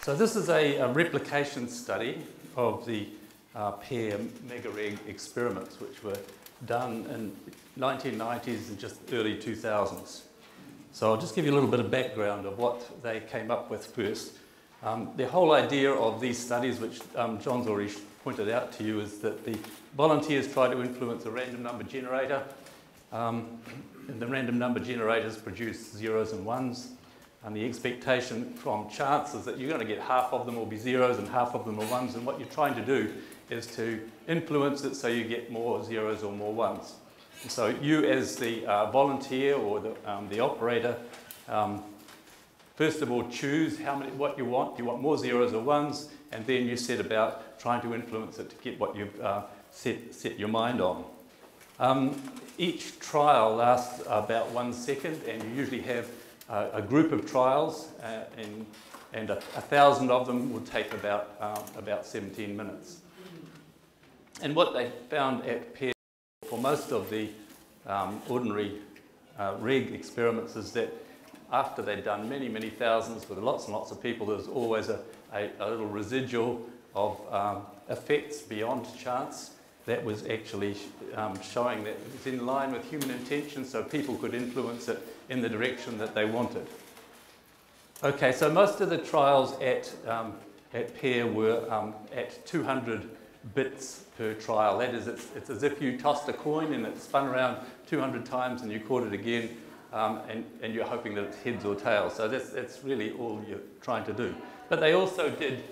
So this is a replication study of the pair megareg experiments, which were done in 1990s and just early 2000s. So I'll just give you a little bit of background of what they came up with first. The whole idea of these studies, which John's already pointed out to you, is that the volunteers try to influence a random number generator. And the random number generators produce zeros and ones. And the expectation from chance is that you're going to get half of them will be zeros and half of them are ones. And what you're trying to do is to influence it so you get more zeros or more ones. And so you, as the volunteer or the operator, first of all choose what you want. Do you want more zeros or ones? And then you set about trying to influence it to get what you've set your mind on. Each trial lasts about 1 second, and you usually have a group of trials, and 1,000 of them will take about 17 minutes. And what they found at PEAR for most of the ordinary reg experiments is that after they'd done many, many thousands with lots and lots of people, there was always a little residual of effects beyond chance that was actually showing that it was in line with human intention, so people could influence it in the direction that they wanted. Okay, so most of the trials at PEAR were at 200 bits per trial. That is, it's as if you tossed a coin and it spun around 200 times and you caught it again, and you're hoping that it's heads or tails. So that's really all you're trying to do. But they also did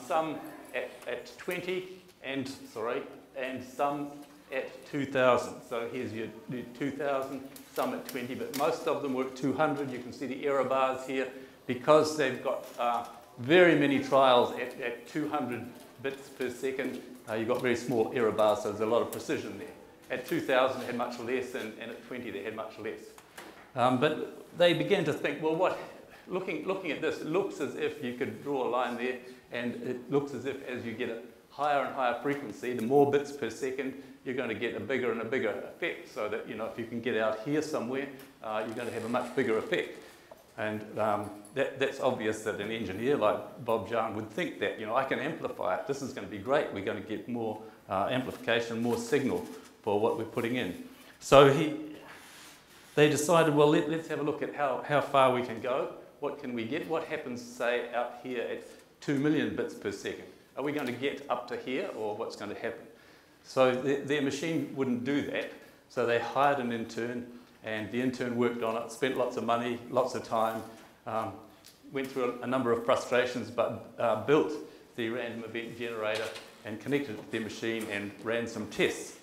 some at 20 and some at 2,000. So here's your 2,000, some at 20, but most of them were at 200. You can see the error bars here. Because they've got very many trials at 200 bits per second, you've got very small error bars, so there's a lot of precision there. At 2,000 they had much less, and at 20 they had much less. But they began to think, well, looking at this, it looks as if you could draw a line there, and it looks as if as you get a higher and higher frequency, the more bits per second, you're going to get a bigger and a bigger effect, so that, you know, if you can get out here somewhere, you're going to have a much bigger effect. And that's obvious that an engineer like Bob Jahn would think that, you know, I can amplify it. This is going to be great. We're going to get more amplification, more signal for what we're putting in. So they decided, well, let's have a look at how far we can go. What can we get? What happens, say, out here at 2 million bits per second? Are we going to get up to here, or what's going to happen? So their machine wouldn't do that. So they hired an intern, and the intern worked on it, spent lots of money, lots of time, went through a number of frustrations, but built the random event generator and connected it to their machine and ran some tests.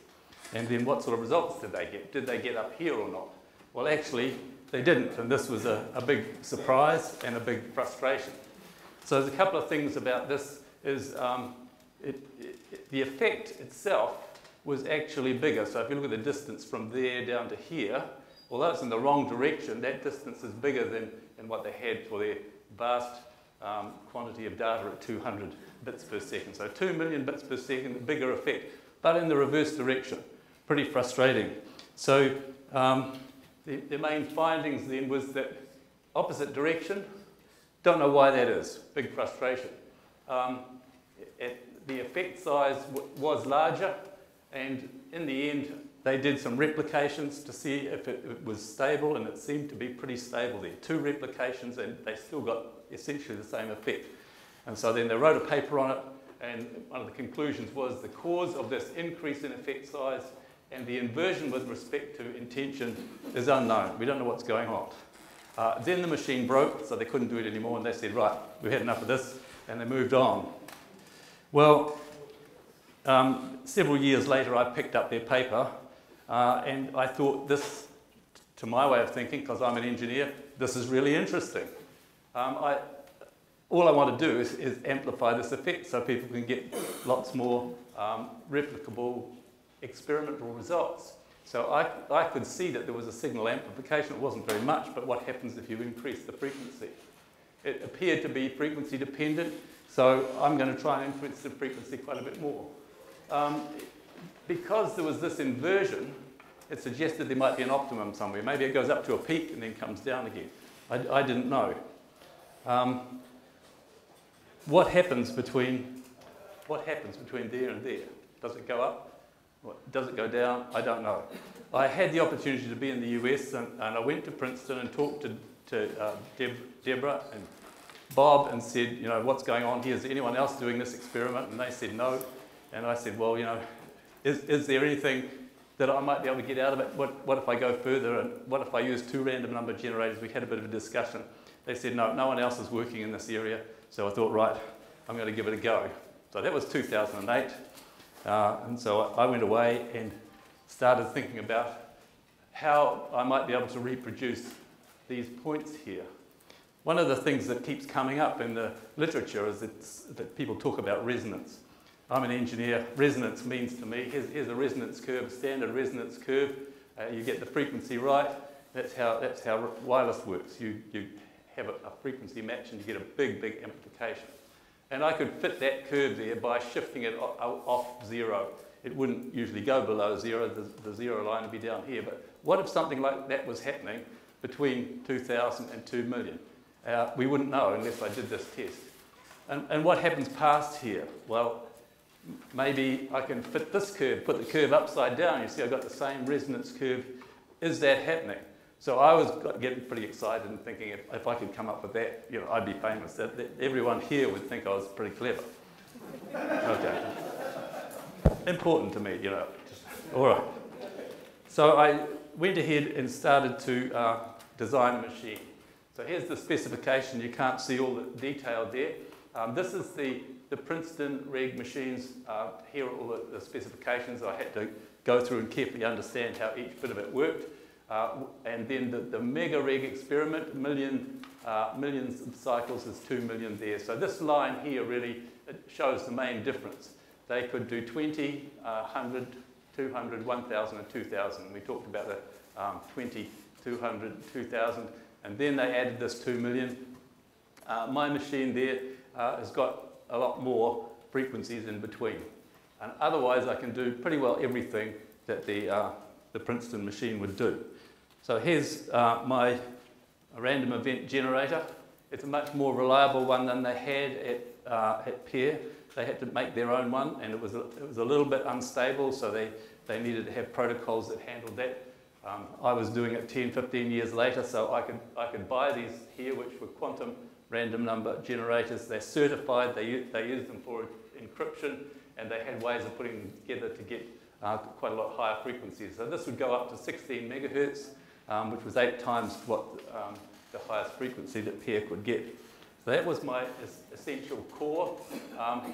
And then what sort of results did they get? Did they get up here or not? Well, actually, they didn't, and this was a big surprise and a big frustration. So there's a couple of things about this. Is the effect itself was actually bigger. So if you look at the distance from there down to here, although it's in the wrong direction, that distance is bigger than what they had for their vast quantity of data at 200 bits per second. So 2 million bits per second, bigger effect, but in the reverse direction. Pretty frustrating. So the main findings then was that opposite direction, don't know why that is, big frustration. The effect size was larger, and in the end they did some replications to see if it was stable, and it seemed to be pretty stable there. 2 replications, and they still got essentially the same effect. And so then they wrote a paper on it, and one of the conclusions was the cause of this increase in effect size and the inversion with respect to intention is unknown. We don't know what's going on. Then the machine broke, so they couldn't do it anymore, and they said, right, we've had enough of this, and they moved on. Well, several years later, I picked up their paper, and I thought this, to my way of thinking, because I'm an engineer, this is really interesting. All I want to do is amplify this effect so people can get lots more replicable experimental results. So I could see that there was a signal amplification. It wasn't very much, but what happens if you increase the frequency? It appeared to be frequency dependent, so I'm going to try and influence the frequency quite a bit more. Because there was this inversion, it suggested there might be an optimum somewhere. Maybe it goes up to a peak and then comes down again. I didn't know. what happens between there and there? Does it go up? Does it go down? I don't know. I had the opportunity to be in the US, and I went to Princeton and talked to Deborah and Bob and said, you know, what's going on here? Is there anyone else doing this experiment? And they said no. And I said, well, you know, is there anything that I might be able to get out of it? What if I go further? And what if I use 2 random number generators? We had a bit of a discussion. They said, no, no one else is working in this area. So I thought, right, I'm going to give it a go. So that was 2008. And so I went away and started thinking about how I might be able to reproduce these points here. One of the things that keeps coming up in the literature is that people talk about resonance. I'm an engineer. Resonance means to me, here's a resonance curve, a standard resonance curve. You get the frequency right. That's how wireless works. You have a frequency match and you get a big, big amplification. And I could fit that curve there by shifting it off 0. It wouldn't usually go below 0. The 0 line would be down here. But what if something like that was happening between 2,000 and 2 million? We wouldn't know unless I did this test. And what happens past here? Well, maybe I can fit this curve, put the curve upside down. You see I've got the same resonance curve. Is that happening? So I was getting pretty excited and thinking if I could come up with that, you know, I'd be famous. That everyone here would think I was pretty clever. Okay. Important to me, you know. All right. So I went ahead and started to design a machine. So here's the specification. You can't see all the detail there. This is the Princeton Reg machines. Here are all the specifications. I had to go through and carefully understand how each bit of it worked. And then the Mega Reg experiment, millions of cycles is 2 million there. So this line here really shows the main difference. They could do 20, 100, 200, 1,000 and 2,000. We talked about the 20, 200, 2,000. And then they added this 2 million. My machine there has got a lot more frequencies in between. And otherwise, I can do pretty well everything that the Princeton machine would do. So here's my random event generator. It's a much more reliable one than they had at Pear. They had to make their own one, and it was a little bit unstable, so they needed to have protocols that handled that. I was doing it 10, 15 years later, so I could buy these here, which were quantum random number generators. They're certified. They use them for encryption, and they had ways of putting them together to get quite a lot higher frequencies. So this would go up to 16 megahertz, which was 8 times what the highest frequency that Pear could get. So that was my essential core.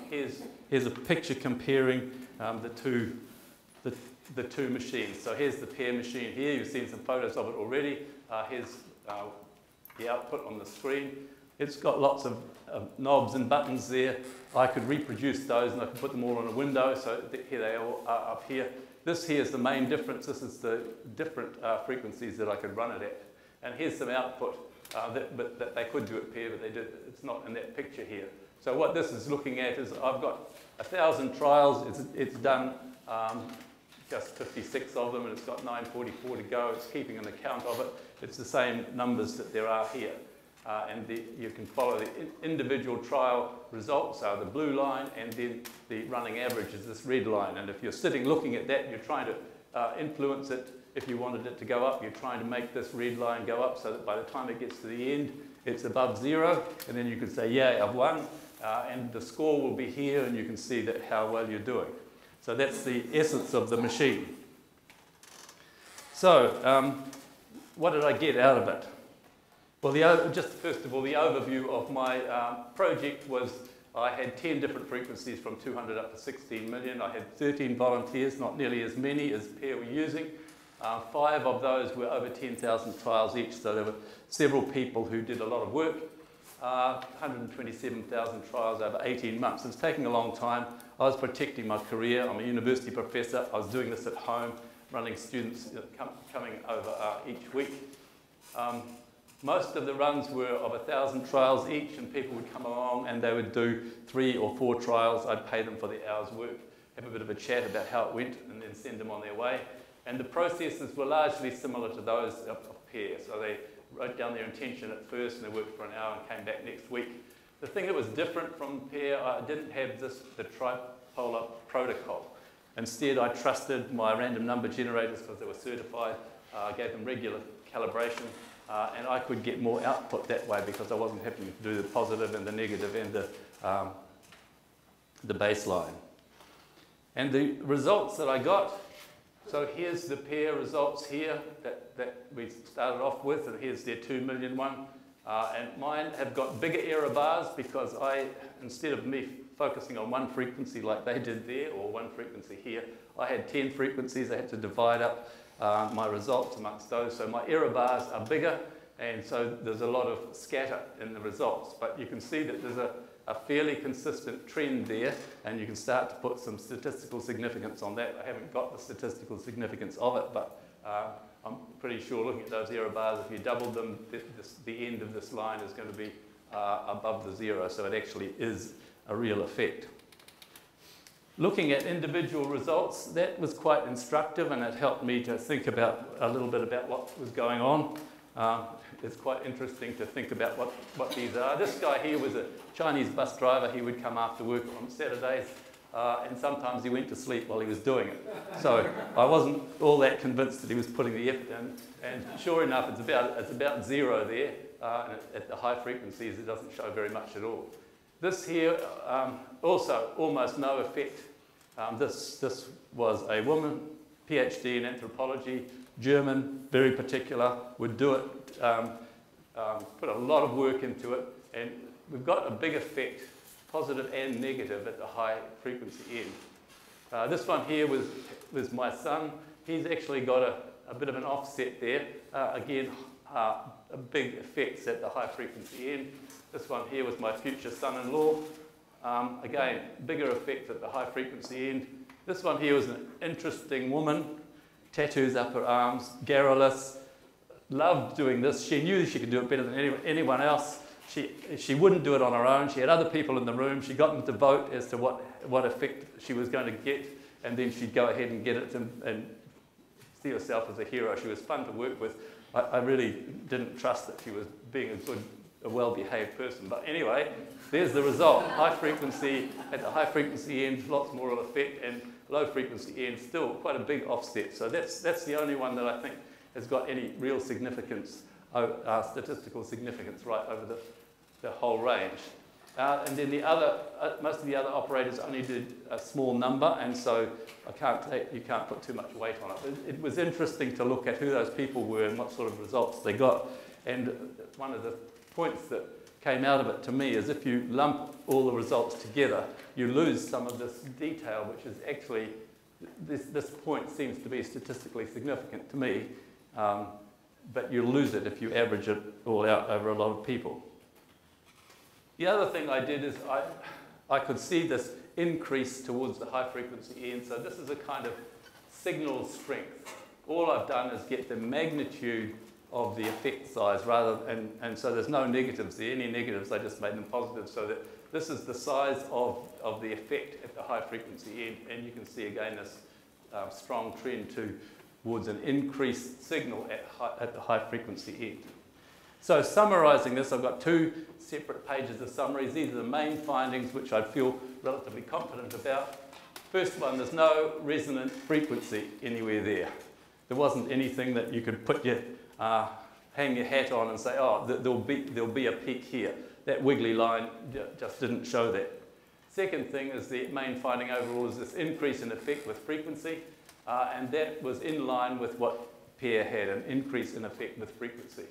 Here's a picture comparing the two machines. So here's the Pear machine here. You've seen some photos of it already. Here's the output on the screen. It's got lots of knobs and buttons there. I could reproduce those and I could put them all on a window. So here they all are up here. This here is the main difference. This is the different frequencies that I could run it at. And here's some output that they could do at Pear, but it's not in that picture here. So what this is looking at is I've got 1,000 trials. It's done just 56 of them, and it's got 944 to go. It's keeping an account of it. It's the same numbers that there are here. And you can follow the individual trial results are the blue line, and then the running average is this red line. And if you're sitting looking at that, you're trying to influence it. If you wanted it to go up, you're trying to make this red line go up so that by the time it gets to the end, it's above 0. And then you could say, yeah, I've won. And the score will be here, and you can see that how well you're doing. So that's the essence of the machine. So what did I get out of it? Well, just first of all, the overview of my project was I had 10 different frequencies from 200 up to 16 million. I had 13 volunteers, not nearly as many as Pear were using. 5 of those were over 10,000 trials each, so there were several people who did a lot of work. 127,000 trials over 18 months. It's taking a long time. I was protecting my career. I'm a university professor. I was doing this at home, running students coming over each week. Most of the runs were of 1,000 trials each, and people would come along and they would do 3 or 4 trials. I'd pay them for the hour's work, have a bit of a chat about how it went, and then send them on their way. And the processes were largely similar to those of Pear. So they wrote down their intention at first, and they worked for an hour and came back next week. The thing that was different from PEAR, I didn't have the tripolar protocol. Instead, I trusted my random number generators because they were certified. I gave them regular calibration, and I could get more output that way because I wasn't having to do the positive and the negative and the baseline. And the results that I got, so here's the PEAR results here that we started off with, and here's their 2 million one. And mine have got bigger error bars because instead of me focusing on one frequency like they did there, or one frequency here, I had 10 frequencies. I had to divide up my results amongst those. So my error bars are bigger, and so there's a lot of scatter in the results. But you can see that there's a fairly consistent trend there, and you can start to put some statistical significance on that. I haven't got the statistical significance of it, but I'm pretty sure looking at those error bars, if you doubled them, the end of this line is going to be above the zero, so it actually is a real effect. Looking at individual results, that was quite instructive, and it helped me to think about a little bit about what was going on. It's quite interesting to think about what these are. This guy here was a Chinese bus driver. He would come after work on Saturdays, and sometimes he went to sleep while he was doing it. So I wasn't all that convinced that he was putting the effort in, and sure enough, it's about zero there, and at the high frequencies, it doesn't show very much at all. This here, also almost no effect. This was a woman, PhD in anthropology, German, very particular, would do it, put a lot of work into it, and we've got a big effect, positive and negative, at the high frequency end. This one here was my son. He's actually got a bit of an offset there. Again, a big effects at the high frequency end. This one here was my future son-in-law. Again, bigger effect at the high frequency end. This one here was an interesting woman, tattoos up her arms, garrulous, loved doing this. She knew she could do it better than anyone else. She wouldn't do it on her own. She had other people in the room. She got them to vote as to what effect she was going to get, and then she'd go ahead and get it and see herself as a hero. She was fun to work with. I really didn't trust that she was being a well-behaved person. But anyway, there's the result. High frequency, at the high frequency end, lots more of effect, and low frequency end, still quite a big offset. So that's the only one that I think has got any real significance, statistical significance right over the whole range. And then most of the other operators only did a small number, and so you can't put too much weight on it. It was interesting to look at who those people were and what sort of results they got. And one of the points that came out of it to me is if you lump all the results together, you lose some of this detail, which is actually, this point seems to be statistically significant to me, but you lose it if you average it all out over a lot of people. The other thing I did is I could see this increase towards the high frequency end, so this is a kind of signal strength. All I've done is get the magnitude of the effect size and so there's no negatives there. Any negatives, I just made them positive, so that this is the size of the effect at the high frequency end, and you can see again this strong trend towards an increased signal at the high frequency end. So summarising this, I've got two separate pages of summaries. These are the main findings which I feel relatively confident about. First one, there's no resonant frequency anywhere there. There wasn't anything that you could put your hang your hat on and say, oh, there'll be a peak here. That wiggly line just didn't show that. Second thing is the main finding overall is this increase in effect with frequency, and that was in line with what PEAR had, an increase in effect with frequency.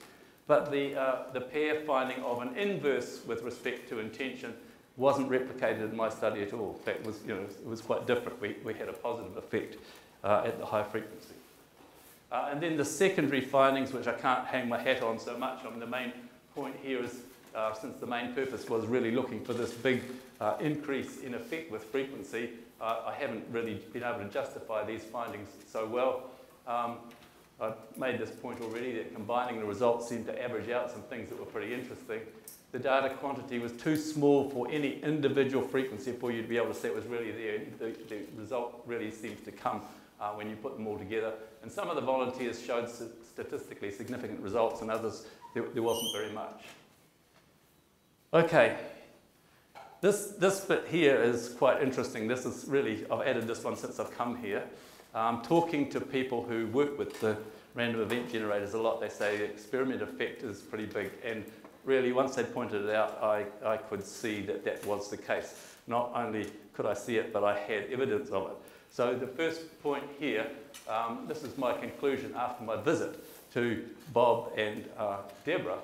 But the PEAR finding of an inverse with respect to intention wasn't replicated in my study at all. In fact, it was quite different. We had a positive effect at the high frequency. And then the secondary findings, which I can't hang my hat on so much. The main point here is, since the main purpose was really looking for this big increase in effect with frequency, I haven't really been able to justify these findings so well. I've made this point already that combining the results seemed to average out some things that were pretty interesting. The data quantity was too small for any individual frequency for you to be able to say it was really there. The result really seems to come when you put them all together. And some of the volunteers showed statistically significant results, and others there wasn't very much. Okay, This bit here is quite interesting. This is really, I've added this one since I've come here. Talking to people who work with the random event generators a lot, they say the experiment effect is pretty big. And really, once they pointed it out, I could see that that was the case. Not only could I see it, but I had evidence of it. So the first point here, this is my conclusion after my visit to Bob and Deborah.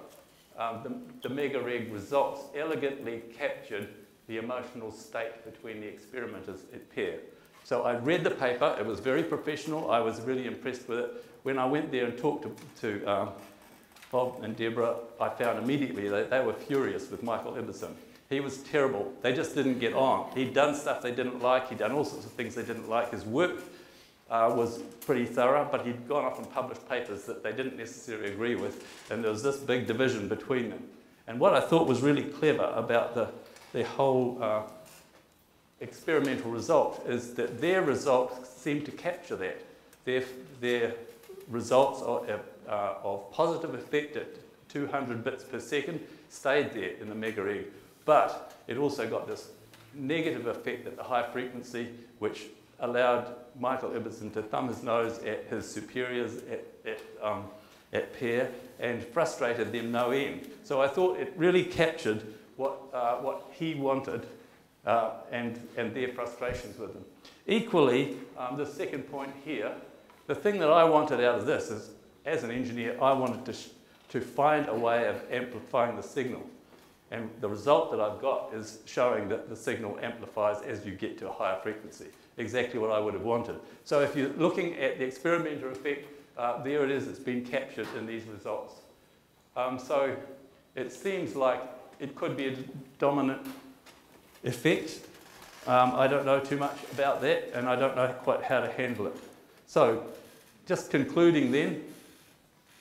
The MegaReg results elegantly captured the emotional state between the experimenters at pair. So I read the paper, it was very professional, I was really impressed with it. When I went there and talked to Bob and Deborah, I found immediately that they were furious with Michael Ibbotson. He was terrible, they just didn't get on. He'd done stuff they didn't like, he'd done all sorts of things they didn't like. His work was pretty thorough, but he'd gone off and published papers that they didn't necessarily agree with, and there was this big division between them. And what I thought was really clever about the whole experimental result is that their results seem to capture that. Their results of positive effect at 200 bits per second stayed there in the MegaReg, but it also got this negative effect at the high frequency, which allowed Michael Ibbotson to thumb his nose at his superiors at pair and frustrated them no end. So I thought it really captured what he wanted and their frustrations with him. Equally, the second point here, the thing that I wanted out of this is, as an engineer, I wanted to find a way of amplifying the signal. And the result that I've got is showing that the signal amplifies as you get to a higher frequency. Exactly what I would have wanted. So if you're looking at the experimenter effect, there it is, it's been captured in these results. So it seems like it could be a dominant effect. I don't know too much about that, and I don't know quite how to handle it. So just concluding then,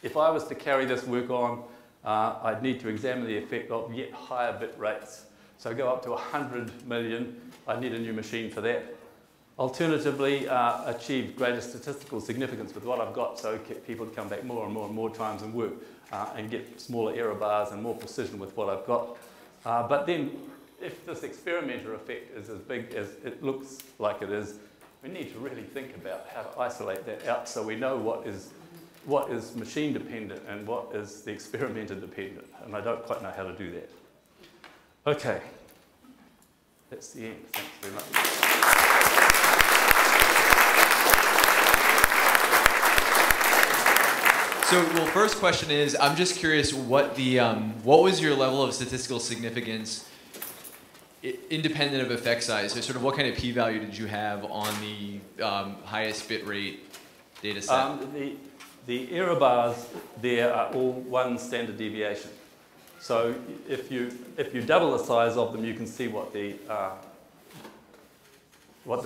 if I was to carry this work on, I'd need to examine the effect of yet higher bit rates. So go up to 100 million, I'd need a new machine for that. Alternatively, achieve greater statistical significance with what I've got, so people come back more and more and more times and work and get smaller error bars and more precision with what I've got. But then, if this experimenter effect is as big as it looks like it is, we need to really think about how to isolate that out so we know what is machine dependent and what is the experimenter dependent. And I don't quite know how to do that. Okay, that's the end. Thanks very much. So, well, first question is, I'm just curious what was your level of statistical significance independent of effect size? So sort of what kind of p-value did you have on the highest bit rate data set? The error bars there are all one standard deviation. So if you double the size of them, you can see what the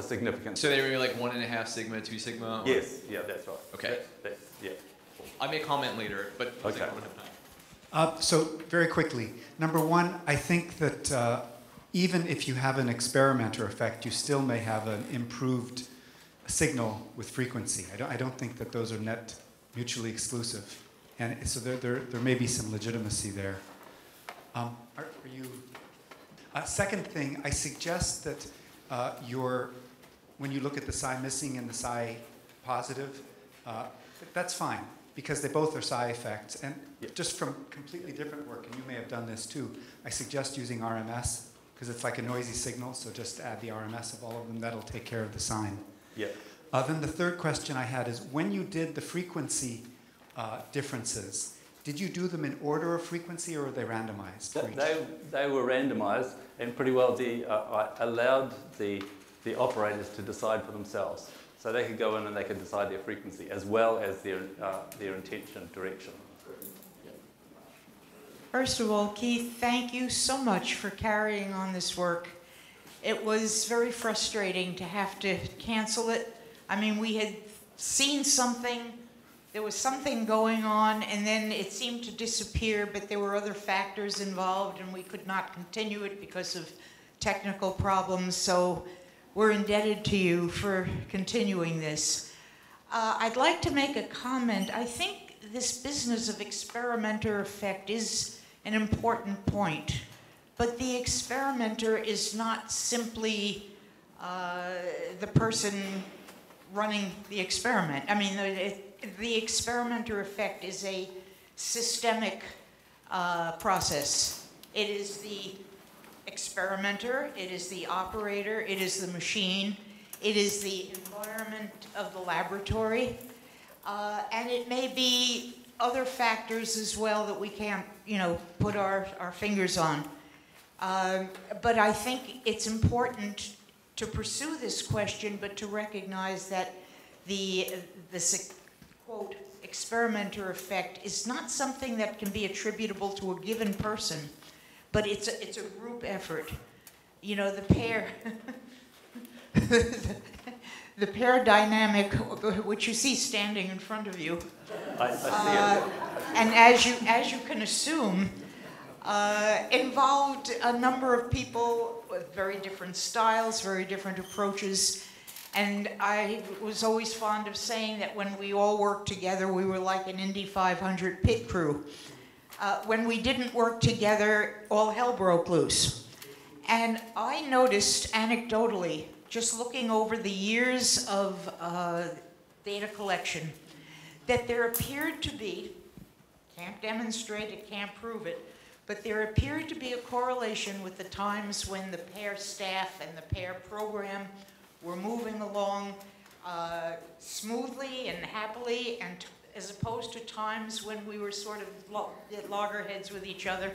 significance. So they were like 1.5 sigma, 2 sigma? Or? Yes, yeah, that's right. Okay. Yeah. I may comment later, but okay. So very quickly, number one, I think that even if you have an experimenter effect, you still may have an improved signal with frequency. I don't think that those are net mutually exclusive, and so there may be some legitimacy there. Second thing, I suggest that when you look at the psi missing and the psi positive, that's fine, because they both are psi effects. And just from completely different work, and you may have done this too, I suggest using RMS, because it's like a noisy signal, so just add the RMS of all of them. That'll take care of the sign. Yeah. Then the third question I had is, when you did the frequency differences, did you do them in order of frequency, or were they randomized? They were randomized, and pretty well I allowed the operators to decide for themselves. So they could go in and they could decide their frequency as well as their intention direction. First of all, Keith, thank you so much for carrying on this work. It was very frustrating to have to cancel it. I mean, we had seen something, there was something going on, and then it seemed to disappear, but there were other factors involved, and we could not continue it because of technical problems. So we're indebted to you for continuing this. I'd like to make a comment. I think this business of experimenter effect is an important point. but the experimenter is not simply the person running the experiment. I mean, the experimenter effect is a systemic process. It is the experimenter, it is the operator, it is the machine, it is the environment of the laboratory, and it may be other factors as well that we can't, put our fingers on. But I think it's important to pursue this question, but to recognize that the quote, experimenter effect is not something that can be attributable to a given person, but it's a group effort. The pair, the pair dynamic, which you see standing in front of you, I see it. and as you can assume, involved a number of people with very different styles, very different approaches. And I was always fond of saying that when we all worked together, we were like an Indy 500 pit crew. When we didn't work together, all hell broke loose. And I noticed anecdotally, just looking over the years of data collection, that there appeared to be, can't demonstrate it, can't prove it, but there appeared to be a correlation with the times when the pair staff and the pair program were moving along smoothly and happily, and as opposed to times when we were sort of at loggerheads with each other.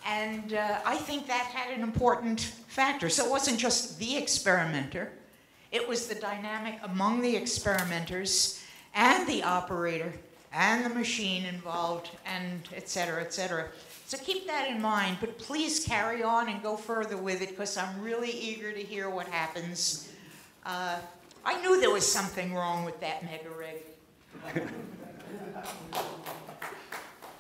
And I think that had an important factor. So it wasn't just the experimenter, it was the dynamic among the experimenters and the operator and the machine involved, and et cetera, et cetera. So keep that in mind, but please carry on and go further with it, because I'm really eager to hear what happens. I knew there was something wrong with that mega-rig.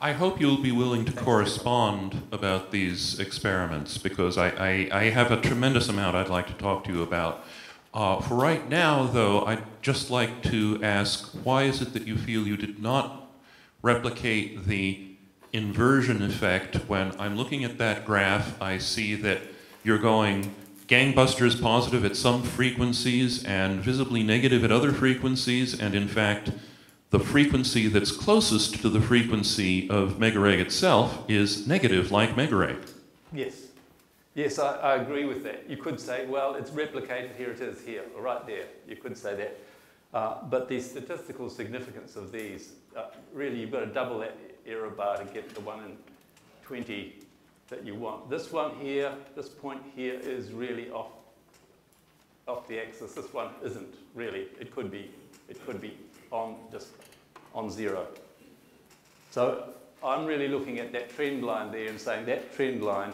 I hope you'll be willing to correspond about these experiments, because I have a tremendous amount I'd like to talk to you about. For right now, though, I'd just like to ask, why is it that you feel you did not replicate the inversion effect? When I'm looking at that graph, I see that you're going gangbusters positive at some frequencies and visibly negative at other frequencies, and in fact, the frequency that's closest to the frequency of megareg itself is negative, like megareg. Yes. Yes, I agree with that. You could say, well, it's replicated, here it is here, or right there. You could say that. But the statistical significance of these, really you've got to double that error bar to get the 1 in 20 that you want. This one here, this point here is really off the axis. This one isn't really. It could be just on 0. So I'm really looking at that trend line there and saying that trend line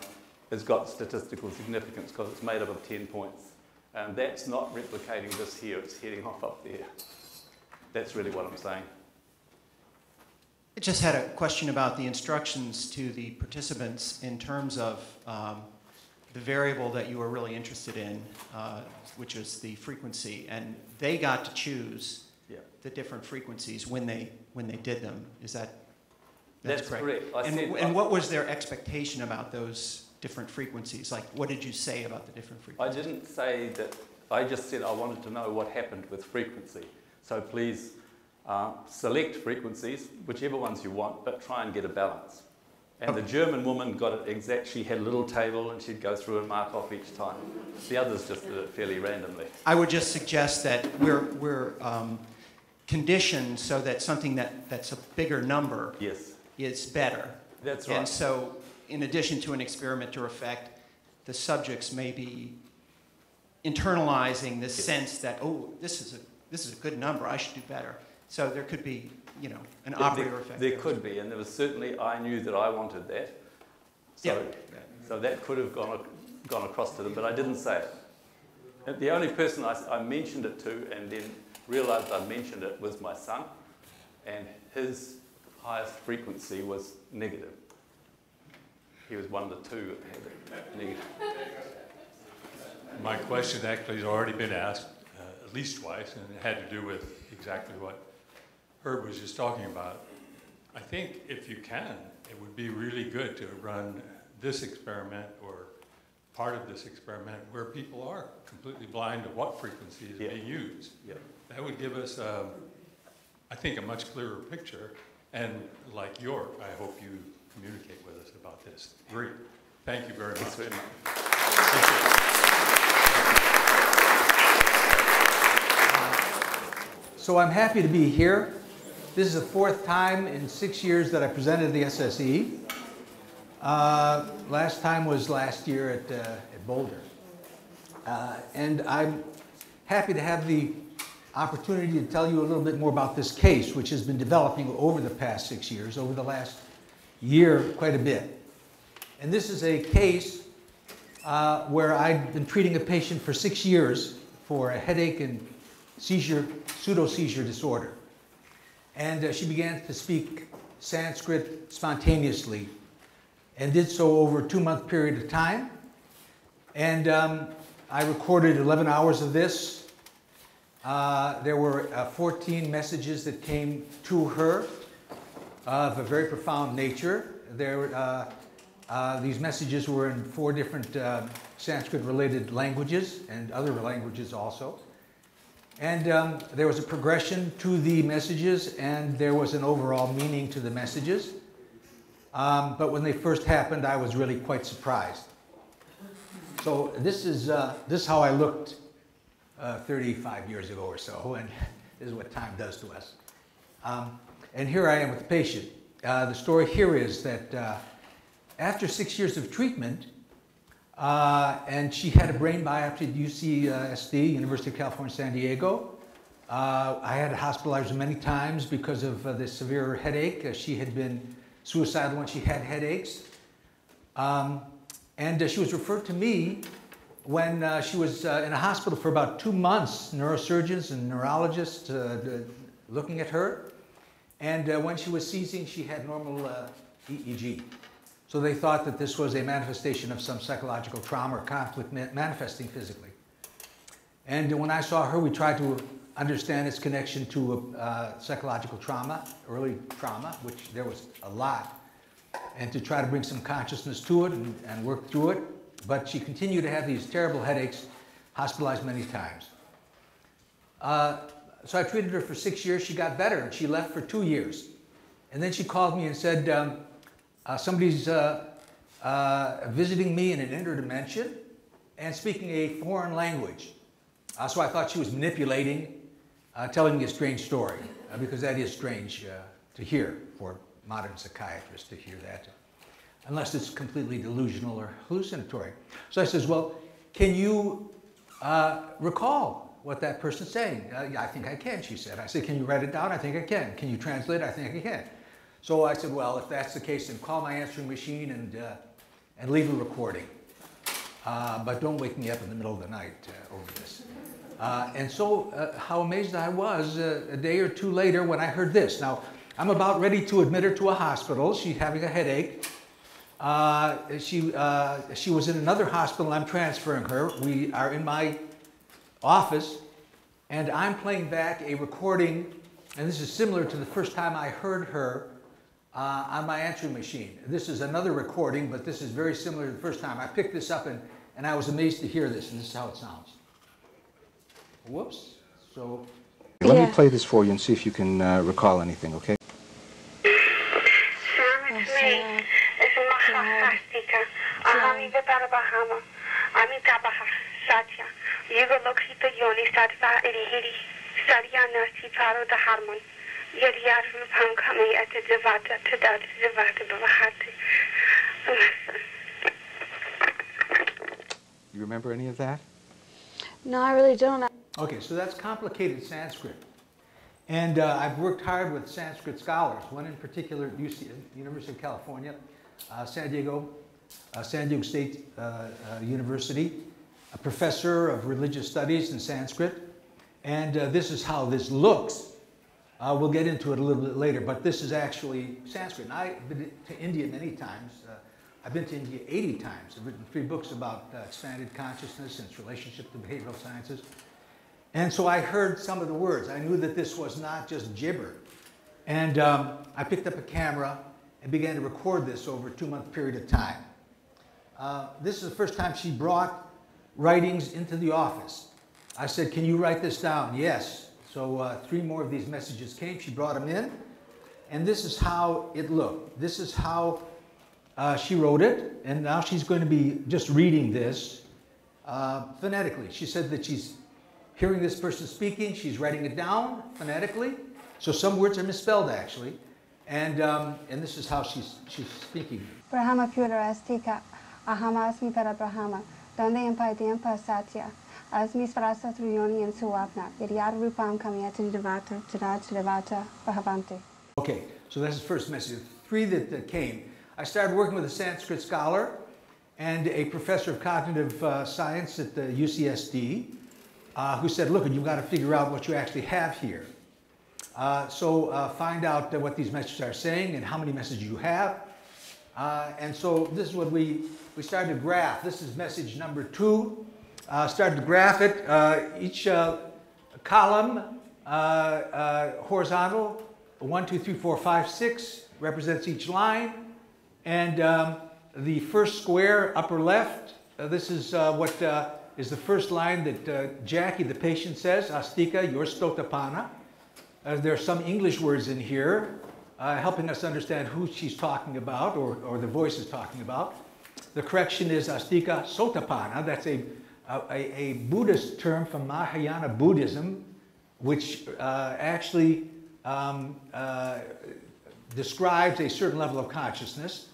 has got statistical significance because it's made up of 10 points. And that's not replicating this here, it's heading off up there. That's really what I'm saying. I just had a question about the instructions to the participants in terms of the variable that you were really interested in, which is the frequency, and they got to choose the different frequencies when they did them. Is that's correct? And what was their expectation about those different frequencies? Like, what did you say about the different frequencies? I didn't say that. I just said I wanted to know what happened with frequency. So please select frequencies, whichever ones you want, but try and get a balance. And okay. The German woman got it exact. She had a little table and she'd go through and mark off each time. The others just did it fairly randomly. I would just suggest that we're conditioned so that something that's a bigger number is better. That's right. And so in addition to an experimenter effect, the subjects may be internalizing this sense that, oh, this is a good number, I should do better. So there could be, an operator effect. There could be, and there was certainly, I knew that I wanted that. So that could have gone across to them, but I didn't say it. And the only person I mentioned it to and then realized I mentioned it was my son, and his highest frequency was negative. He was one of the two that had it negative. My question actually has already been asked at least twice, and it had to do with exactly what Herb was just talking about. I think if you can, it would be really good to run this experiment or part of this experiment where people are completely blind to what frequency is being used. Yeah. That would give us, I think, a much clearer picture. And like York, I hope you communicate with us about this. Great. Thank you very much. Thanks very much. So I'm happy to be here. This is the 4th time in 6 years that I presented the SSE. Last time was last year at Boulder. And I'm happy to have the opportunity to tell you a little bit more about this case, which has been developing over the past 6 years, over the last year quite a bit. And this is a case where I've been treating a patient for 6 years for a headache and seizure, pseudo-seizure disorder. And she began to speak Sanskrit spontaneously and did so over a 2-month period of time. And I recorded 11 hours of this. There were 14 messages that came to her of a very profound nature. These messages were in 4 different Sanskrit-related languages and other languages also. And there was a progression to the messages, and there was an overall meaning to the messages. But when they first happened, I was really quite surprised. So this is how I looked 35 years ago or so, and this is what time does to us. And here I am with the patient. The story here is that after 6 years of treatment, and she had a brain biopsy at UCSD, University of California, San Diego. I had hospitalized her many times because of this severe headache. She had been suicidal when she had headaches. And she was referred to me when she was in a hospital for about 2 months, neurosurgeons and neurologists looking at her. And when she was seizing, she had normal EEG. So they thought that this was a manifestation of some psychological trauma or conflict manifesting physically. And when I saw her, we tried to understand its connection to psychological trauma, early trauma, which there was a lot, and to try to bring some consciousness to it and work through it. But she continued to have these terrible headaches, hospitalized many times. So I treated her for 6 years. She got better, and she left for 2 years. And then she called me and said, somebody's visiting me in an interdimension and speaking a foreign language. So I thought she was manipulating, telling me a strange story, because that is strange to hear for modern psychiatrists to hear that, unless it's completely delusional or hallucinatory. So I says, well, can you recall what that person's saying? I think I can, she said. I said, can you write it down? I think I can. Can you translate? I think I can. So I said, well, if that's the case, then call my answering machine and leave a recording. But don't wake me up in the middle of the night over this. And so how amazed I was a day or two later when I heard this. Now, I'm about ready to admit her to a hospital. She's having a headache. She was in another hospital. I'm transferring her. We are in my office, and I'm playing back a recording, and this is similar to the first time I heard her on my answering machine. This is another recording, but this is very similar to the first time. I picked this up, and I was amazed to hear this, and this is how it sounds. Whoops. So let me play this for you and see if you can recall anything, okay? You remember any of that? No, I really don't. Okay, so that's complicated Sanskrit. And I've worked hard with Sanskrit scholars, one in particular at University of California, San Diego State University, a professor of religious studies in Sanskrit. And this is how this looks. We'll get into it a little bit later, but this is actually Sanskrit. And I've been to India many times. I've been to India 80 times. I've written 3 books about expanded consciousness and its relationship to behavioral sciences. And so I heard some of the words. I knew that this was not just gibber. And I picked up a camera and began to record this over a 2-month period of time. this is the first time she brought writings into the office. I said, can you write this down? Yes. So 3 more of these messages came. She brought them in. And this is how it looked. This is how she wrote it. And now she's going to be just reading this phonetically. She said that she's hearing this person speaking. She's writing it down phonetically. So some words are misspelled, actually. And this is how she's speaking. Brahma pura astika, ahama asmi para Brahma, donde empaidiampa satya, asmi sprasa triyoni and suapna, idyar rupam kamyati devata, devata, bhavanti. Okay, so that's the first message. 3 that came. I started working with a Sanskrit scholar and a professor of cognitive science at the UCSD who said, look, you've got to figure out what you actually have here. So find out what these messages are saying and how many messages you have. And so this is what we started to graph. This is message number 2. Started to graph it. Each column, horizontal, 1, 2, 3, 4, 5, 6, represents each line. And the first square, upper left, this is what is the first line that Jackie, the patient, says, Astika, your stotapana. There are some English words in here helping us understand who she's talking about or the voice is talking about. The correction is Astika Sotapana. That's a Buddhist term from Mahayana Buddhism, which actually describes a certain level of consciousness.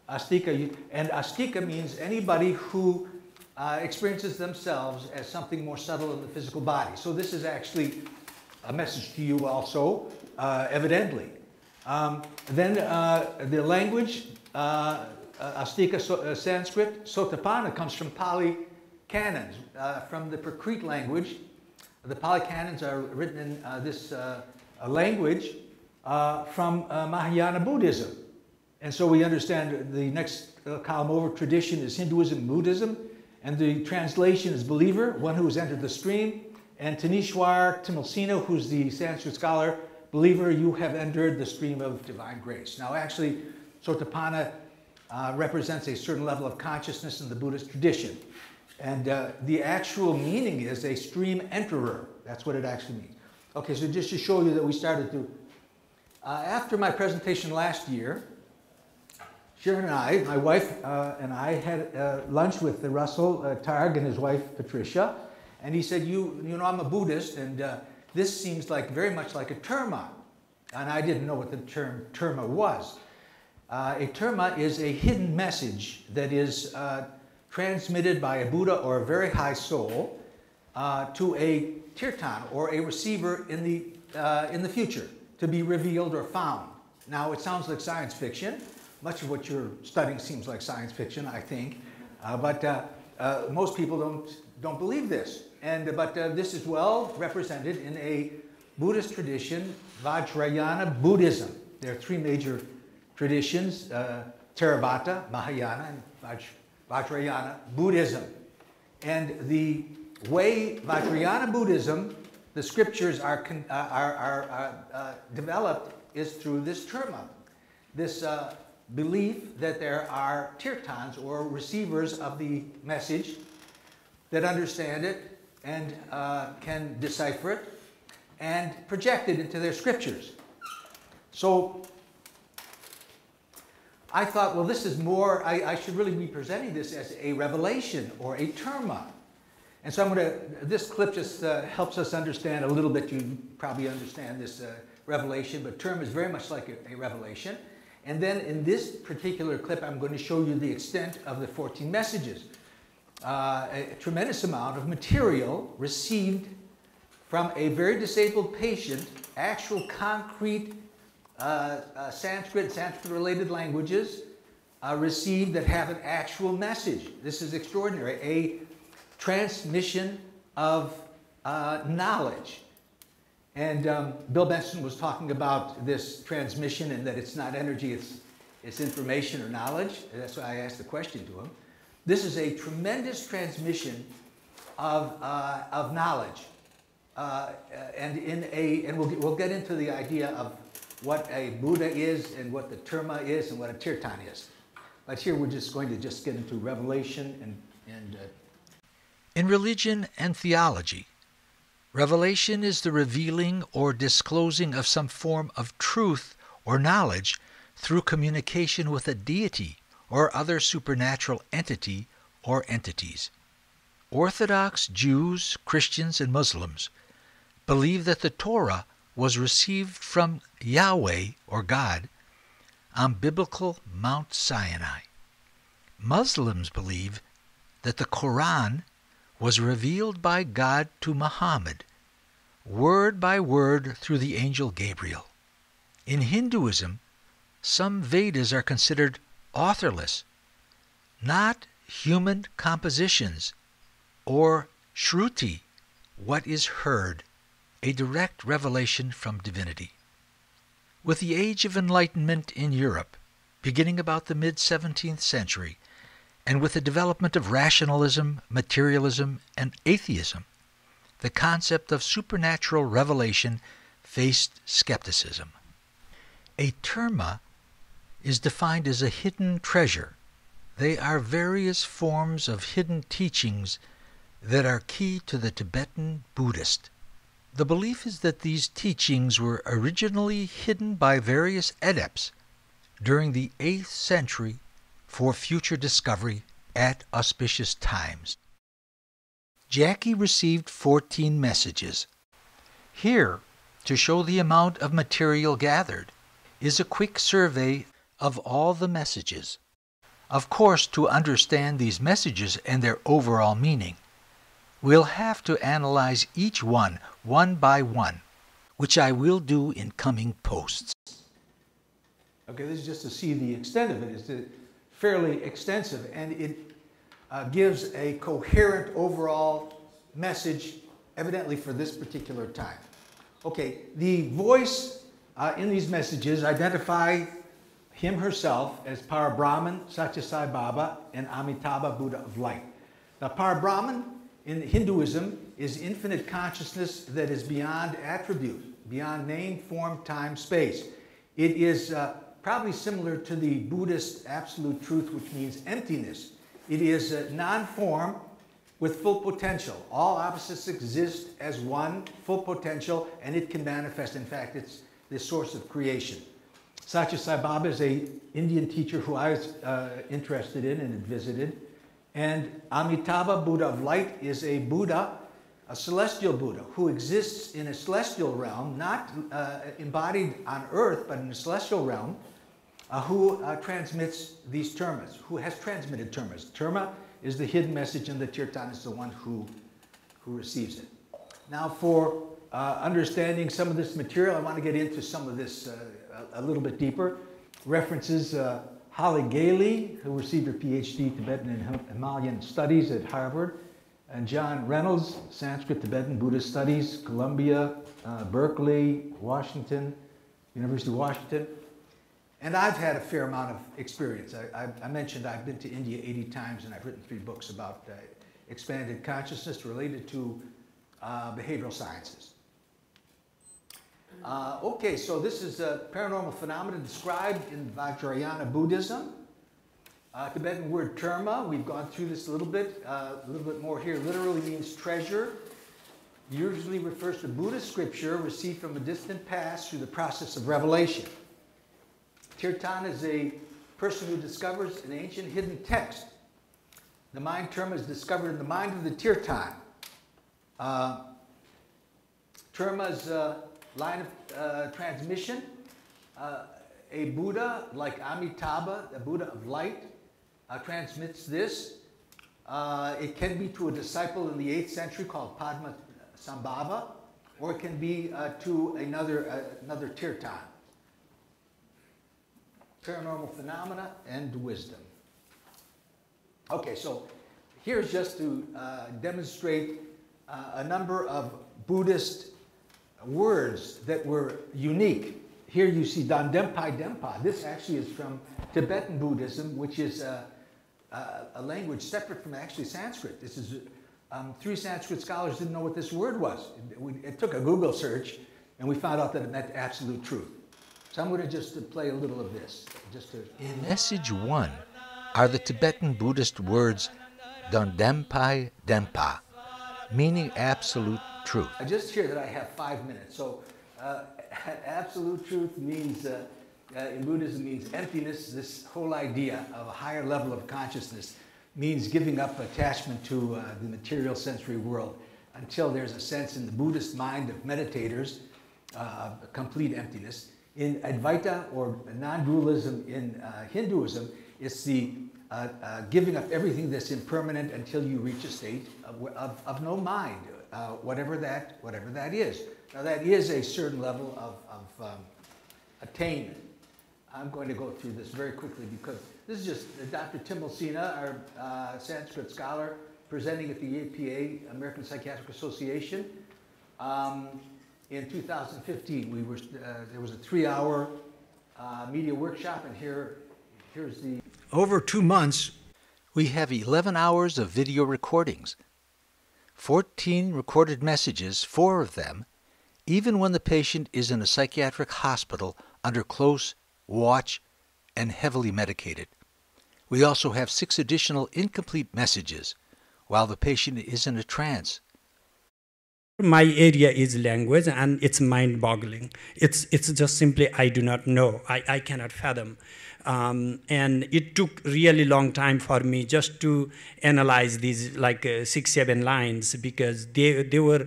Astika, and Astika means anybody who experiences themselves as something more subtle in the physical body. So this is actually a message to you also, evidently. Then the language, Astika Sanskrit, Sotapana comes from Pali canons, from the Prakrit language. The Pali canons are written in this language from Mahayana Buddhism. And so we understand the next column over, tradition is Hinduism and Buddhism, and the translation is believer, one who has entered the stream, and Tanishwar Timilsina, who's the Sanskrit scholar, believer, you have entered the stream of divine grace. Now actually, Sotapana represents a certain level of consciousness in the Buddhist tradition. And the actual meaning is a stream enterer. That's what it actually means. Okay, so just to show you that we started to, after my presentation last year, Sharon and I, my wife and I had lunch with Russell Targ and his wife Patricia, and he said, you know, I'm a Buddhist, and this seems like very much like a terma. And I didn't know what the term terma was. A terma is a hidden message that is transmitted by a Buddha or a very high soul to a tirtan or a receiver in the future to be revealed or found. Now it sounds like science fiction. Much of what you're studying seems like science fiction, I think, but most people don't believe this. But this is well represented in a Buddhist tradition, Vajrayana Buddhism. There are 3 major traditions, Theravada, Mahayana, and Vajrayana Buddhism. And the way Vajrayana Buddhism, the scriptures are developed is through this terma, this belief that there are tirtans or receivers of the message that understand it and can decipher it and project it into their scriptures. So I thought, well, this is more, I should really be presenting this as a revelation or a terma. And so I'm going to, this clip just helps us understand a little bit. You probably understand this revelation, but term is very much like a revelation. And then in this particular clip, I'm going to show you the extent of the 14 messages. A tremendous amount of material received from a very disabled patient, actual concrete Sanskrit-related languages received that have an actual message. This is extraordinary, a transmission of knowledge. And Bill Benson was talking about this transmission and that it's not energy, it's information or knowledge. That's why I asked the question to him. This is a tremendous transmission of knowledge. And we'll get into the idea of what a Buddha is and what the terma is and what a tirtan is. But here we're just going to get into revelation and In religion and theology, revelation is the revealing or disclosing of some form of truth or knowledge through communication with a deity or other supernatural entity or entities. Orthodox Jews, Christians, and Muslims believe that the Torah was received from Yahweh or God on biblical Mount Sinai. Muslims believe that the Quran was revealed by God to Muhammad, word by word through the angel Gabriel. In Hinduism, some Vedas are considered authorless, not human compositions, or Shruti, what is heard, a direct revelation from divinity. With the Age of Enlightenment in Europe, beginning about the mid-17th century, and with the development of rationalism, materialism, and atheism, the concept of supernatural revelation faced skepticism. A terma is defined as a hidden treasure. They are various forms of hidden teachings that are key to the Tibetan Buddhist. The belief is that these teachings were originally hidden by various adepts during the 8th century for future discovery at auspicious times. Jackie received 14 messages. Here, to show the amount of material gathered, is a quick survey of all the messages. Of course, to understand these messages and their overall meaning, we'll have to analyze each one by one, which I will do in coming posts. Okay, this is just to see the extent of it. It's fairly extensive, and it gives a coherent overall message, evidently for this particular time. Okay, the voice in these messages identify him herself as Parabrahman, Satya Sai Baba, and Amitabha Buddha of Light. Now, Parabrahman in Hinduism is infinite consciousness that is beyond attribute, beyond name, form, time, space. It is probably similar to the Buddhist absolute truth, which means emptiness. It is non-form with full potential. All opposites exist as one, full potential, and it can manifest. In fact, it's the source of creation. Satya Sai Baba is an Indian teacher who I was interested in and had visited. And Amitabha Buddha of Light is a Buddha, a celestial Buddha, who exists in a celestial realm, not embodied on earth, but in a celestial realm, who transmits these termas, who has transmitted termas. Terma is the hidden message, and the Kirtan is the one who receives it. Now, for understanding some of this material, I want to get into some of this a little bit deeper. References Holly Gailey, who received her PhD Tibetan and Himalayan Studies at Harvard, and John Reynolds, Sanskrit Tibetan Buddhist Studies, Columbia, Berkeley, Washington, University of Washington. And I've had a fair amount of experience. I mentioned I've been to India 80 times, and I've written 3 books about expanded consciousness related to behavioral sciences. Okay, so this is a paranormal phenomena described in Vajrayana Buddhism. Tibetan word terma, we've gone through this a little bit more here. Literally means treasure. Usually refers to Buddhist scripture received from a distant past through the process of revelation. Tirtan is a person who discovers an ancient hidden text. The mind terma is discovered in the mind of the Tirtan. Terma's line of transmission, a Buddha like Amitabha, the Buddha of Light, transmits this. It can be to a disciple in the 8th century called Padma Sambhava, or it can be to another Tirtan. Paranormal phenomena and wisdom. Okay, so here's just to demonstrate a number of Buddhist words that were unique. Here you see Dandempai Dempa. This actually is from Tibetan Buddhism, which is a language separate from actually Sanskrit. This is 3 Sanskrit scholars didn't know what this word was. It took a Google search, and we found out that it meant absolute truth. So I'm going to just play a little of this. In Message 1, are the Tibetan Buddhist words Dondempai Dempa, meaning absolute truth. I just hear that I have 5 minutes. So absolute truth means, in Buddhism, means emptiness. This whole idea of a higher level of consciousness means giving up attachment to the material sensory world until there's a sense in the Buddhist mind of meditators, complete emptiness. In Advaita, or non-dualism in Hinduism, it's the giving up everything that's impermanent until you reach a state of no mind, whatever that is. Now that is a certain level of attainment. I'm going to go through this very quickly because this is just Dr. Timal Sina, our Sanskrit scholar, presenting at the APA, American Psychiatric Association. In 2015, there was a 3-hour media workshop, and here's the... Over 2 months, we have 11 hours of video recordings, 14 recorded messages, 4 of them, even when the patient is in a psychiatric hospital under close watch and heavily medicated. We also have 6 additional incomplete messages while the patient is in a trance. My area is language, and it's mind-boggling. It's just simply I do not know. I cannot fathom. And it took really long time for me just to analyze these 6-7 lines, because they were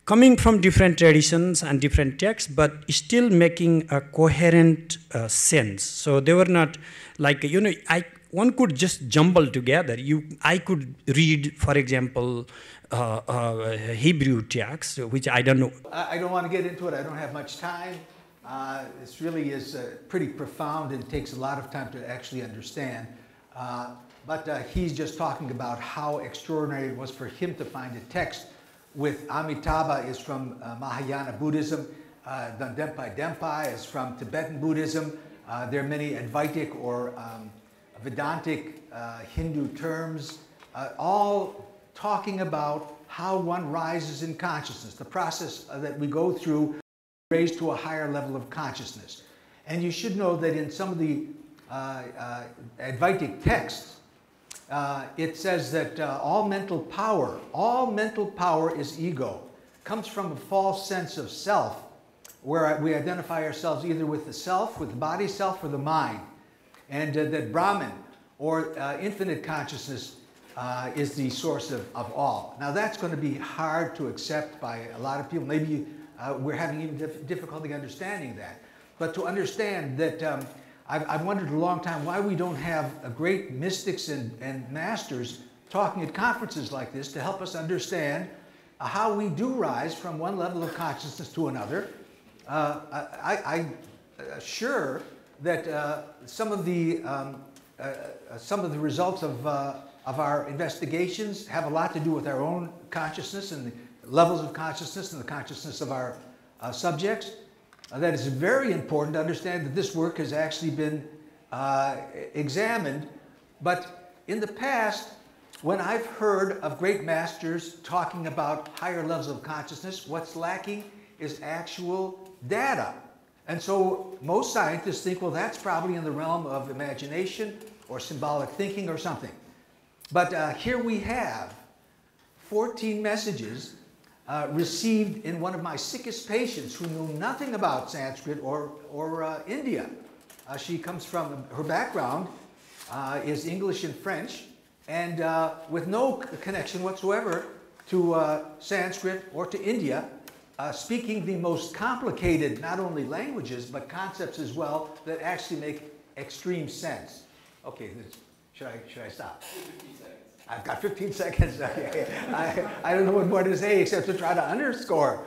coming from different traditions and different texts, but still making a coherent sense. So they were not like, one could just jumble together. I could read, for example, Hebrew text, which I don't know. I don't want to get into it. I don't have much time. This really is pretty profound and takes a lot of time to actually understand. But he's just talking about how extraordinary it was for him to find a text with Amitabha is from Mahayana Buddhism, Dondempai Dempai is from Tibetan Buddhism. There are many Advaitic or Vedantic Hindu terms, all talking about how one rises in consciousness, the process that we go through, raised to a higher level of consciousness. And you should know that in some of the Advaitic texts, it says that all mental power is ego, comes from a false sense of self, where we identify ourselves either with the self, with the body self, or the mind. And that Brahman, or infinite consciousness, is the source of all. Now that's going to be hard to accept by a lot of people. Maybe we're having even difficulty understanding that. But to understand that, I've wondered a long time why we don't have great mystics and masters talking at conferences like this to help us understand how we do rise from one level of consciousness to another. I'm sure that some of the results of our investigations have a lot to do with our own consciousness and the levels of consciousness and the consciousness of our subjects. That it's very important to understand that this work has actually been examined. But in the past, when I've heard of great masters talking about higher levels of consciousness, what's lacking is actual data. And so most scientists think, well, that's probably in the realm of imagination or symbolic thinking or something. But here we have 14 messages received in one of my sickest patients who knew nothing about Sanskrit or India. She comes from, her background is English and French, and with no connection whatsoever to Sanskrit or to India, speaking the most complicated, not only languages, but concepts as well that actually make extreme sense. Okay, should I stop? 15 seconds. I've got 15 seconds. I don't know what more to say except to try to underscore.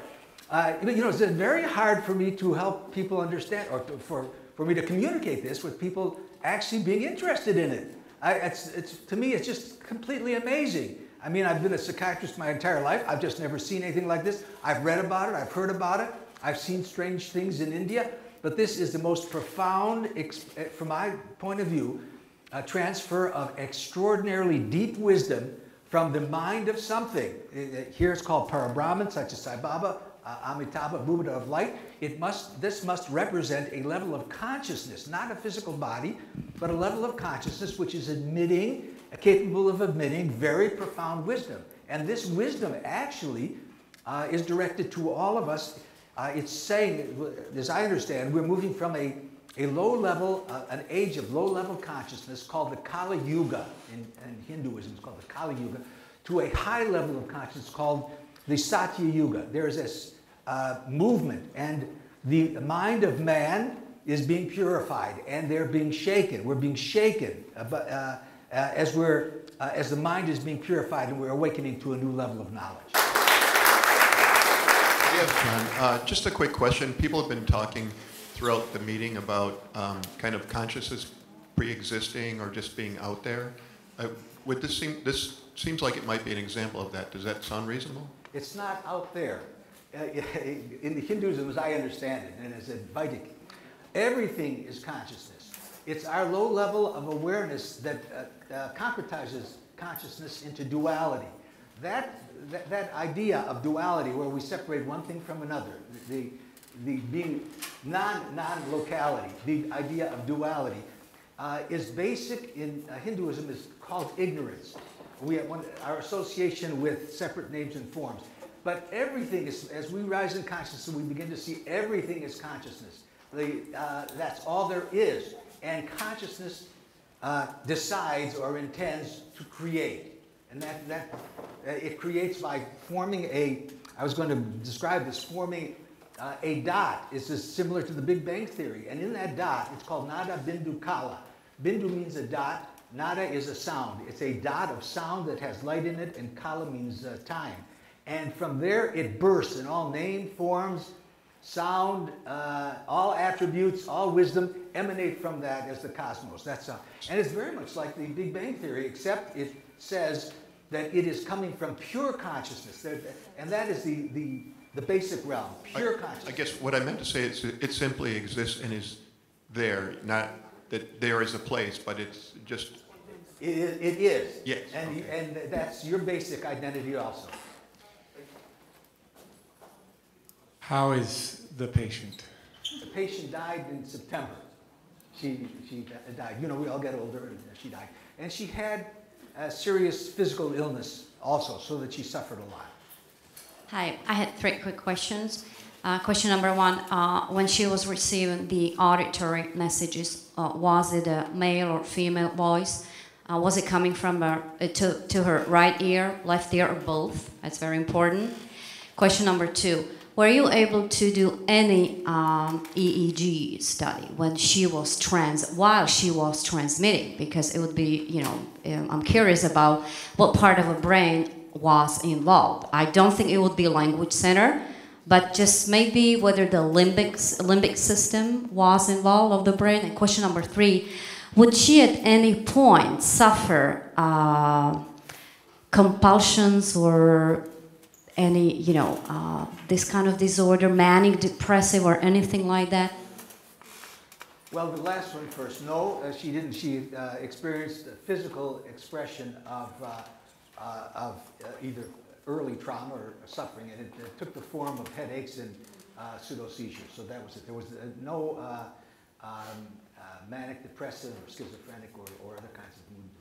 But it's very hard for me to help people understand, or for me to communicate this with people actually being interested in it. To me, it's just completely amazing. I mean, I've been a psychiatrist my entire life. I've just never seen anything like this. I've read about it. I've heard about it. I've seen strange things in India. But this is the most profound, from my point of view, a transfer of extraordinarily deep wisdom from the mind of something. Here it's called Parabrahman, such as Sai Baba, Amitabha, Buddha of light. This must represent a level of consciousness, not a physical body, but a level of consciousness which is capable of admitting very profound wisdom. And this wisdom actually is directed to all of us. It's saying, as I understand, we're moving from a low level, an age of low level consciousness called the Kali Yuga, in Hinduism it's called the Kali Yuga, to a high level of consciousness called the Satya Yuga. There's this movement, and the mind of man is being purified, and they're being shaken. We're being shaken as the mind is being purified, and we're awakening to a new level of knowledge. Yes, John. Just a quick question. People have been talking throughout the meeting about kind of consciousness pre-existing or just being out there. Would this seems like it might be an example of that. Does that sound reasonable? It's not out there. In the Hinduism, as I understand it, and as a Vedic, everything is consciousness. It's our low level of awareness that concretizes consciousness into duality. That idea of duality, where we separate one thing from another, the being non-locality, the idea of duality, is basic in Hinduism, is called ignorance. We have our association with separate names and forms. But everything is, as we rise in consciousness, we begin to see everything is consciousness. That's all there is. And consciousness decides or intends to create. And that it creates by forming I was going to describe this, forming a dot. It's just similar to the Big Bang Theory. And in that dot, it's called Nada Bindu Kala. Bindu means a dot. Nada is a sound. It's a dot of sound that has light in it, and Kala means time. And from there, it bursts in all name, forms, sound, all attributes, all wisdom emanate from that as the cosmos. That's and it's very much like the Big Bang Theory, except it says that it is coming from pure consciousness, and that is the basic realm, pure consciousness. I guess what I meant to say is it simply exists and is there, not that there is a place, but it's just... It is. Yes. And, and that's your basic identity also. How is the patient? The patient died in September. She died. You know, we all get older, and she died. And she had a serious physical illness also, so that she suffered a lot. Hi, I had 3 quick questions. Question number 1, when she was receiving the auditory messages, was it a male or female voice? Was it coming from her, to her right ear, left ear, or both? That's very important. Question number 2, were you able to do any EEG study when she was while she was transmitting? Because it would be, you know, I'm curious about what part of her brain was involved. I don't think it would be language center, but just maybe whether the limbic system was involved of the brain. And question number 3, would she at any point suffer compulsions or any, you know, this kind of disorder, manic, depressive, or anything like that? Well, the last one first. No, she didn't. She experienced a physical expression of either early trauma or suffering, and it took the form of headaches and pseudo-seizures. So that was it. There was no manic, depressive, or schizophrenic, or other kinds of mood.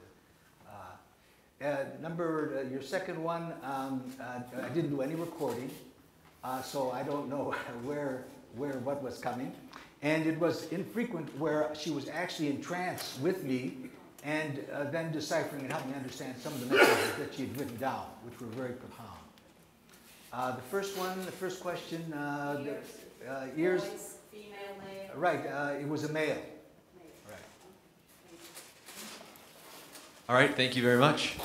Your second one, I didn't do any recording, so I don't know what was coming. And it was infrequent where she was actually in trance with me, and then deciphering and helping me understand some of the messages that she had written down, which were very profound. The first question, ears. Voice, female, male. Right, it was a male. All right, thank you very much.